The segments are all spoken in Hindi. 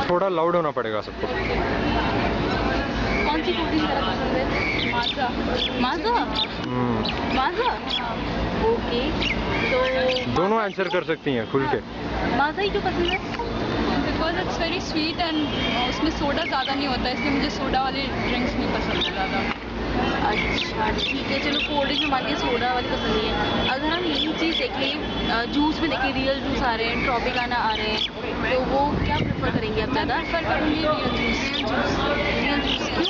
थोड़ा लाउड होना पड़ेगा सबको। कौन सी कोल्ड ड्रिंक ज़्यादा पसंद है? माज़ा। माज़ा? माज़ा? ओके, तो दोनों आंसर कर सकती हैं खुल के। माज़ा ही क्यों पसंद है? Because it's very sweet and उसमें सोडा ज़्यादा नहीं होता है, इसलिए मुझे सोडा वाली ड्रिंक्स नहीं पसंद है ज़्यादा। अच्छा ठीक है, चलो कोल्ड ड्रिंक में मान लीजिए सोडा वाली पसंद नहीं है। अगर हम यही चीज़ देख लें, जूस में देखिए रियल जूस आ रहे हैं, ट्रॉपिकाना आ रहे हैं, तो वो क्या प्रेफर करेंगे आप ज़्यादा? प्रेफर करूँगी रियल जूस। रियल जूस क्यों?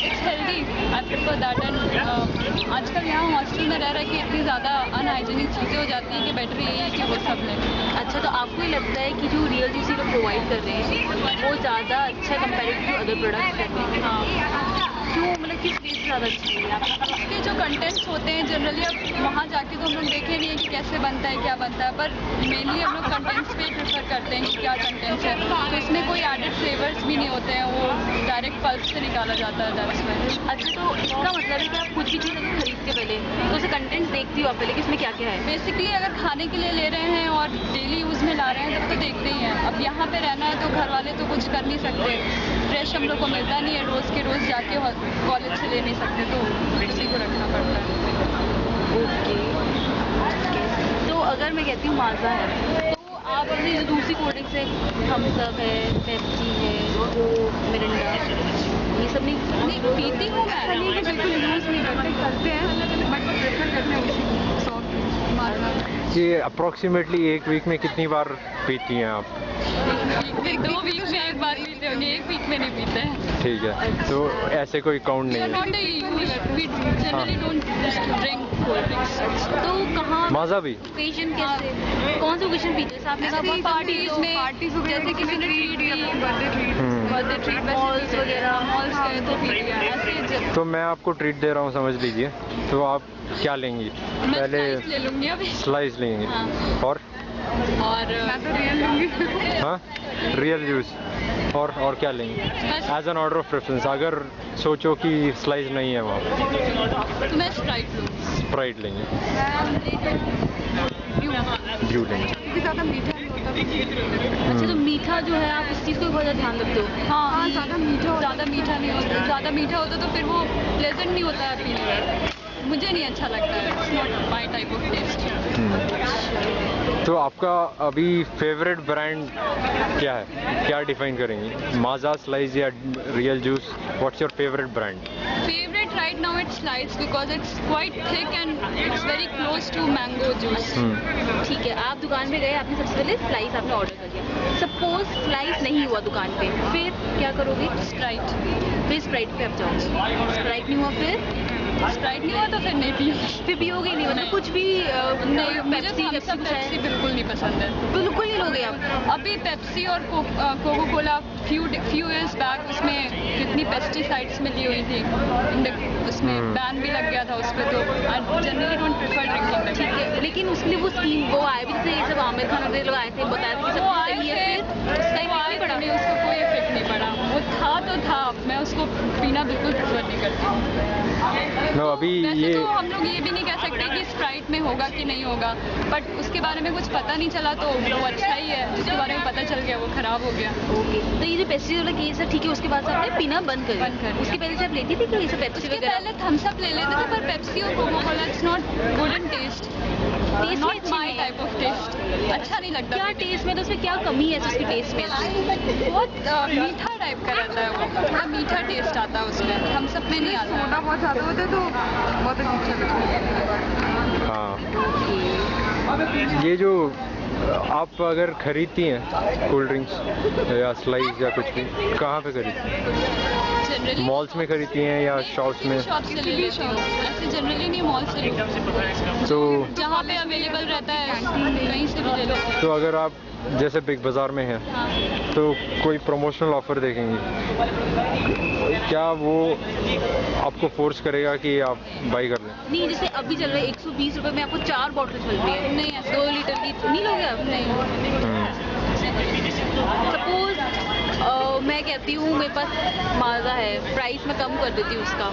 It's healthy, I prefer that. And आजकल यहाँ हॉस्टल में रह रहे कि इतनी ज़्यादा अनहाइजीनिक चीज़ें हो जाती हैं कि बेटर यही है कि वो सब लें। अच्छा, तो आपको ही लगता है कि जो रियल जूस ये लोग प्रोवाइड कर रहे हैं वो ज़्यादा अच्छा कंपेरेटिव टू अदर प्रोडक्ट्स करते हैं? हाँ, क्यों, मतलब किस चीज़ से ज़्यादा अच्छी है आप? उसके जो कंटेंट्स होते हैं जनरली, अब वहाँ जाके तो हम लोग देखे नहीं है कि कैसे बनता है, क्या बनता है, पर मेनली हम लोग कंटेंट्स पे प्रेफर करते हैं कि क्या कंटेंट्स है। तो इसमें कोई एडेड फ्लेवर्स भी नहीं होते हैं, वो डायरेक्ट पल्प से निकाला जाता है, दैट्स व्हाई। अच्छा, तो इसका मतलब है कि आप कुछ भी चीज़ अगर खरीदते पहले तो उसे कंटेंट्स देखती हो आप पहले कि इसमें क्या क्या है? बेसिकली अगर खाने के लिए ले रहे हैं और डेली यूज़ में ला रहे हैं तब तो देखते ही हैं। अब यहाँ पे रहना है तो घर वाले तो कुछ कर नहीं सकते, फ्रेश हम लोग को मिलता नहीं है, रोज़ के रोज़ जाके कॉलेज से ले नहीं सकते, तो उसी को रखना पड़ता है। ओके, तो अगर मैं कहती हूँ माज़ा है, तो आप अपनी जो दूसरी कोल्ड ड्रिंक्स है, थम्स अप है, पेप्सी है, वो मिरिंडा, ये सब नहीं पीती हूँ मैं, ऐसा नहीं है कि बिल्कुल यूज़ नहीं करते हैं, बट प्रेफर करते हैं उसी सॉफ्ट माज़ा। ये अप्रॉक्सीमेटली एक वीक में कितनी बार पीती हैं आप? 2 वीक में एक बार पीते होंगे, 1 वीक में नहीं पीते हैं। ठीक है, तो ऐसे कोई काउंट नहीं है। Not we generally don't drink cold drinks. तो कहाँ माज़ा भी? ओकेजन कैसे, कौन सा ओकेजन पीते हैं? आपने कहा पार्टीज में, जैसे किसी ने ट्रीट दी, बर्थडे ट्रीट, मॉल्स वगैरह, मॉल्स गए तो पी लिया, ऐसे। तो मैं आपको ट्रीट दे रहा हूँ, समझ लीजिए, तो आप क्या लेंगी? मैं पहले स्लाइस ले लूँगी अभी। स्लाइस लेंगे हाँ। और और मैं तो रियल लूँगी। हाँ, रियल जूस और क्या लेंगे as an order of preference? अगर सोचो कि स्लाइस नहीं है वहाँ, तो मैं स्प्राइट लूँगी। स्प्राइट लेंगे, ड्यू लेंगे। क्योंकि ज़्यादा मीठा नहीं होता। अच्छा, तो मीठा जो है आप उस चीज़ को बहुत ज़्यादा ध्यान रखते हो? हाँ, ज़्यादा मीठा नहीं होता, ज़्यादा मीठा होता तो फिर वो प्लेजेंट नहीं होता है पीने में, मुझे नहीं अच्छा लगता है, it's not my type of taste. तो आपका अभी फेवरेट ब्रांड क्या है, क्या डिफाइन करेंगी? माज़ा, स्लाइस या real juice? What's your favourite brand? Favorite right now it's slice because it's quite thick and it's very close to mango juice. ठीक है, आप दुकान पे गए, आपने सबसे पहले स्लाइस आपने ऑर्डर कर दिया, सपोज स्लाइस नहीं हुआ दुकान पे, फिर क्या करोगे? Sprite. फिर स्प्राइट पे आप जाओगे, स्प्राइट नहीं हुआ फिर Sprite नहीं हुआ तो फिर नहीं पियोगी। फिर पियोगे ही नहीं, मतलब कुछ भी नहीं, मुझे पेप्सी पेप्सी बिल्कुल नहीं पसंद है। बिल्कुल नहीं लोगे आप? अभी पेप्सी और Coca Cola few years back उसमें कितनी पेस्टिसाइड्स मिली हुई थी, उसमें बैन भी लग गया था उस पर, तो I generally don't prefer drinking. ठीक है, लेकिन उसके लिए वो स्कीम वो आए भी थे, ये सब आमिर खान वगैरह लोग आए थे, बताया था कि सब सही है, फिर उसका इफेक्ट नहीं पड़ा? नहीं, उसको कोई इफेक्ट नहीं पड़ा, वो था तो था, मैं उसको पीना बिल्कुल प्रेफर नहीं करती। नो, अभी वैसे ये तो हम लोग ये भी नहीं कह सकते कि स्प्राइट में होगा कि नहीं होगा, बट उसके बारे में कुछ पता नहीं चला तो वो अच्छा ही है, जिसके बारे में पता चल गया वो खराब हो गया। ओके, तो ये जो पेप्सी वाला केस है, ठीक है, उसके बाद से आपने पीना बंद कर दिया। उसके पहले से आप लेती थी कि ये सब पेप्सी उसके वगैरह? पहले थम्स अप ले लेते थे, पर पेप्सी और Coca Cola it's not good in taste, not my type of taste, अच्छा नहीं लगता। क्या टेस्ट में, तो उसमें क्या कमी है उसके टेस्ट में? बहुत मीठा टाइप का रहता है वो, थोड़ा मीठा टेस्ट आता है उसमें, थम्स अप में नहीं आता। सोडा बहुत ज़्यादा होता है तो बहुत अच्छा लगता है। हाँ, ये जो आप अगर खरीदती हैं कोल्ड ड्रिंक्स या स्लाइस या कुछ भी, कहाँ पे खरीदती हैं? जनरली मॉल्स में खरीदती हैं या शॉप्स में? शॉप से ले लेती हूँ, ऐसे जनरली नहीं, मॉल से लेती हूँ, तो जहाँ पे अवेलेबल रहता है कहीं से भी ले लेती हूँ। तो अगर आप जैसे बिग बाज़ार में हैं हाँ, तो कोई प्रमोशनल ऑफर देखेंगे, क्या वो आपको फोर्स करेगा कि आप बाई कर लें? नहीं, जैसे अभी चल रहा है 120 रुपए में आपको 4 बॉटल चल रही है, नहीं ऐसा 2 लीटर की, नहीं लोगे आप? नहीं। सपोज मैं कहती हूँ मेरे पास माजा है, प्राइस मैं कम कर देती हूँ उसका,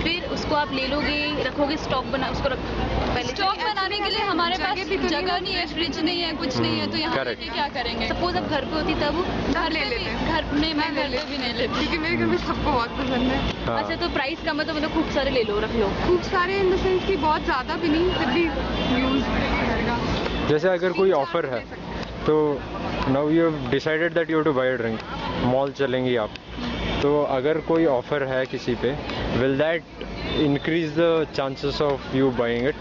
फिर उसको आप ले लोगे, रखोगे, स्टॉक बना उसको रख पहले स्टॉक बनाने के लिए हमारे पास जगह नहीं है, फ्रिज नहीं है, कुछ नहीं है, तो यहाँ Correct. लेके क्या करेंगे? सपोज आप घर पे होती तब घर ले पे भी, लेते। घर नहीं, मैं घर पे भी नहीं लेती। क्योंकि मेरे घर में सबको बहुत पसंद है। हाँ। अच्छा तो प्राइस कम है तो मतलब खूब सारे ले लो, रख लो। खूब सारे इन द सेंस कि बहुत ज़्यादा भी नहीं, फिर भी यूज़ करेगा। जैसे अगर कोई ऑफर है तो now you have decided that you have to buy a drink, mall चलेंगी आप, तो अगर कोई ऑफर है किसी पे, will that increase the chances of you buying it?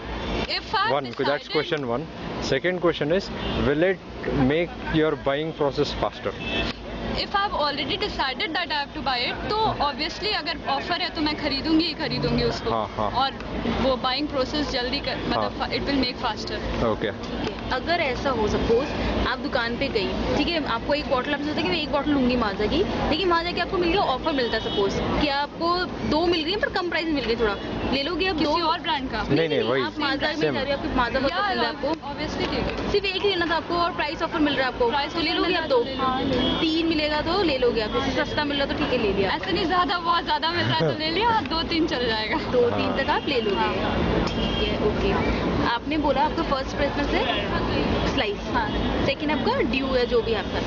If I've One, that's decided- question one. Second question is, will it make your buying process faster? If I've already decided that I have to buy it, तो obviously अगर ऑफर है तो मैं खरीदूंगी ही खरीदूंगी उसको। हाँ, हाँ। और वो बाइंग प्रोसेस जल्दी कर, मतलब it will make faster. Okay. अगर ऐसा हो सपोज आप दुकान पे गई, ठीक है, आपको एक बॉटल, आपने सोचा कि मैं एक बॉटल लूंगी माजा की, लेकिन माजा की आपको मिल गया ऑफर मिलता है, सपोज कि आपको 2 मिल गई पर कम प्राइस में मिल गई, थोड़ा ले लोगे आप 2 किसी और ब्रांड का। नहीं, वही, आप माजा में same. जा रहे हो, आपको माजा बहुत पसंद है आपको, ऑब्वियसली ठीक है। सिर्फ एक लेना था आपको और प्राइस ऑफर मिल रहा है आपको, Price तो ले offer लोगे मिल आप रहा 2, है तो ले लो। 3 मिलेगा तो ले लोगे आप, इससे सस्ता मिल रहा तो ठीक है ले लिया, ऐसा नहीं ज्यादा बहुत ज्यादा मिल रहा है तो ले लिया, 2-3 चल जाएगा। 2-3 तक आप ले लोगे, ठीक है, ओके। आपने बोला आपका फर्स्ट प्रेफरेंस है स्लाइस, हाँ। सेकंड आपका ड्यू है, जो भी आपका,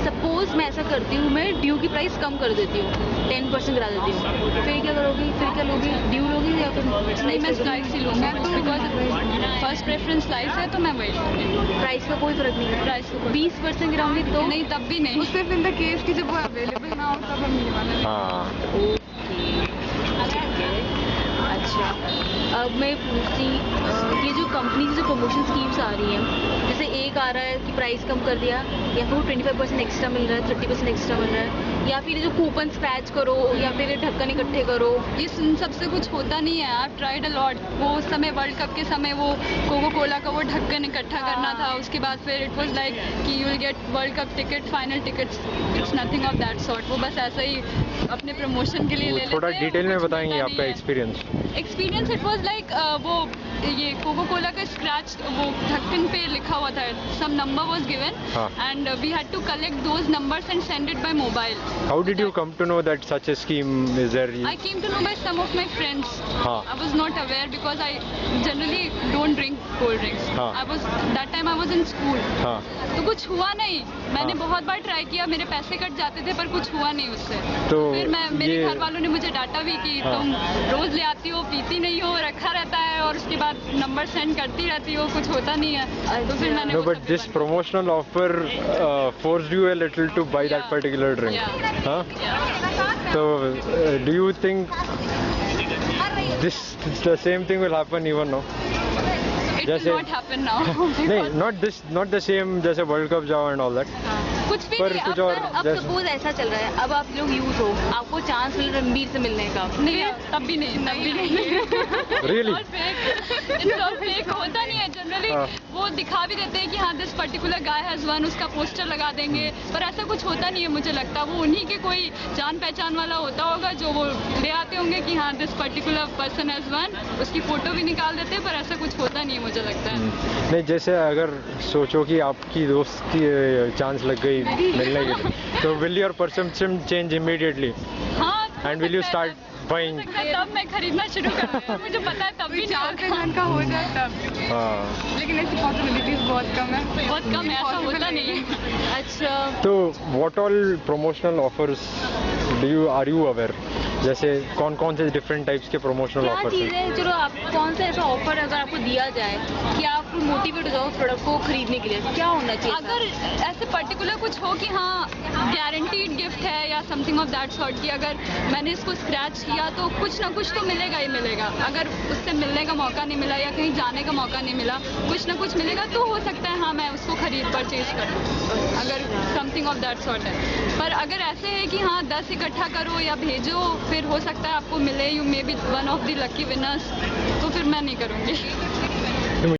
सपोज मैं ऐसा करती हूँ, मैं ड्यू की प्राइस कम कर देती हूँ, 10% करा देती हूँ, फिर क्या करोगी, फिर क्या लोगी, ड्यू लोगी या फिर नहीं, स्लाइस? मैं स्लाइस ही लूँगी बिकॉज फर्स्ट प्रेफरेंस स्लाइस है तो मैं वही लूँगी। प्राइस का कोई फर्क नहीं है, प्राइस को 20% गिराऊंगी तो नहीं, तब भी नहीं। वो सिर्फ इन द केस कि जब वो अवेलेबल ना हो तब हम ये वाला लें। हाँ. ओके, ठीक है। अच्छा, अब मैं पूछती, ये जो कंपनी की जो प्रमोशन स्कीम्स आ रही हैं, जैसे एक आ रहा है कि प्राइस कम कर दिया, या फिर 25% एक्स्ट्रा मिल रहा है, 30% एक्स्ट्रा मिल रहा है, या फिर ये जो कूपन स्क्रैच करो, या फिर ये ढक्कन इकट्ठे करो, ये इन सबसे कुछ होता नहीं है। आप ट्राइड अ लॉट। वो उस समय वर्ल्ड कप के समय वो कोको कोला का वो ढक्कन इकट्ठा करना था, उसके बाद फिर इट वाज लाइक कि you will get world cup ticket, final tickets. It's nothing of that sort. वो बस ऐसा ही अपने प्रमोशन के लिए ले लेते थोड़ा हैं, डिटेल में कुछ बताएंगे मिलता आपका नहीं है। Experience? Experience it was like वो ये कोको कोला का स्क्रैच, वो ढक्कन पे लिखा हुआ था, सम नंबर वाज गिवन हाँ. And we had to collect those numbers and send it by mobile. How did you come to know that such a scheme is there? I came to know by some of my friends. हाँ. I was not aware because I generally don't drink cold drinks. हाँ. That time I was in school. हाँ. तो कुछ हुआ नहीं। मैंने हाँ. बहुत बार ट्राई किया, मेरे पैसे कट जाते थे पर कुछ हुआ नहीं उससे। तो फिर मेरे ये- घर वालों ने मुझे डांटा भी कि हाँ. तुम रोज ले आती हो, पीती नहीं हो, रखा रहता है और उसके बाद नंबर सेंड करती रहती हो, कुछ होता नहीं है। तो फिर मैंने No, वो but सब this बंद promotional offer forced you a little to buy that Yeah. particular drink. Yeah. Huh? किया। So, do you think this the same thing will happen even now? It will जैसे- not happen now. नहीं, not the same जैसे वर्ल्ड कप जाओ and all that. कुछ भी पर नहीं। कुछ अब और अब जैसे- सपोज ऐसा चल रहा है, अब आप लोग यूथ हो, आपको चांस मिल रहा है रणबीर से मिलने का, नहीं, तब भी नहीं, तब भी नहीं। Really? It's all fake, होता नहीं है जनरली। हाँ. वो दिखा भी देते हैं कि हाँ this particular guy has one, उसका पोस्टर लगा देंगे, पर ऐसा कुछ होता नहीं है। मुझे लगता वो उन्हीं के कोई जान पहचान वाला होता होगा जो वो ले आते होंगे कि हाँ this particular person has one, उसकी फोटो भी निकाल देते हैं, पर ऐसा कुछ होता नहीं है मुझे लगता है। नहीं, जैसे अगर सोचो कि आपकी दोस्त की चांस लग गई मिलने के लिए, तो will your perception change immediately हाँ, and will you start buying? हो सकता है तब मैं खरीदना शुरू कर दूँ। मुझे पता है तब भी नहीं चार होगा। पेमेंट का हो जाए तब, हाँ. लेकिन ऐसी पॉसिबिलिटीज बहुत कम है। बहुत कम है, ऐसा होता नहीं है। अच्छा, तो what all promotional offers are you aware? जैसे कौन कौन से डिफरेंट टाइप्स के प्रमोशनल क्या ऑफर्स चीज़ हैं? है चलो आप कौन सा ऐसा ऑफर अगर आपको दिया जाए कि आप मोटिवेट हो जाओ उस प्रोडक्ट को खरीदने के लिए, क्या होना चाहिए? अगर ऐसे पर्टिकुलर कुछ हो कि हाँ गारंटीड गिफ्ट है या समथिंग ऑफ दैट सॉर्ट, कि अगर मैंने इसको स्क्रैच किया तो कुछ ना कुछ तो मिलेगा ही मिलेगा। अगर उससे मिलने का मौका नहीं मिला या कहीं जाने का मौका नहीं मिला, कुछ ना कुछ मिलेगा तो हो सकता है हाँ मैं उसको खरीद परचेज करूँ, अगर समथिंग ऑफ दैट सॉर्ट है। पर अगर ऐसे है कि हाँ 10 इकट्ठा करो या भेजो, फिर हो सकता है आपको मिले, you may be one of the lucky winners, तो फिर मैं नहीं करूँगी।